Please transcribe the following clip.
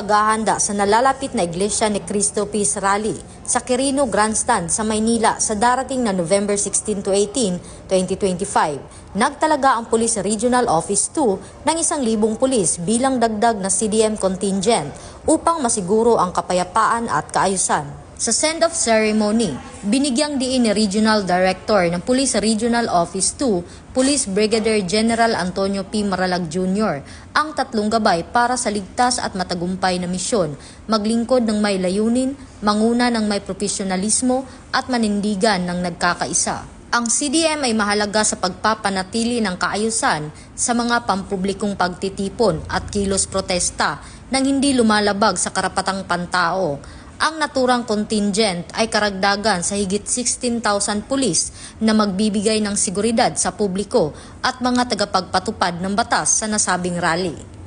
paghahanda sa nalalapit na Iglesia ni Cristo Peace Rally sa Quirino Grandstand sa Maynila sa darating na November 16 to 18, 2025. Nagtalaga ang Police Regional Office 2 ng 1,000 pulis bilang dagdag na CDM contingent upang masiguro ang kapayapaan at kaayusan. Sa send-off ceremony, binigyang diin ni Regional Director ng Police Regional Office 2, Police Brigadier General Antonio P. Maralag Jr. ang 3 gabay para sa ligtas at matagumpay na misyon, maglingkod ng may layunin, manguna ng may profesionalismo at manindigan ng nagkakaisa. Ang CDM ay mahalaga sa pagpapanatili ng kaayusan sa mga pampublikong pagtitipon at kilos protesta nang hindi lumalabag sa karapatang pantao. Ang naturang contingent ay karagdagan sa higit 16,000 pulis na magbibigay ng seguridad sa publiko at mga tagapagpatupad ng batas sa nasabing rally.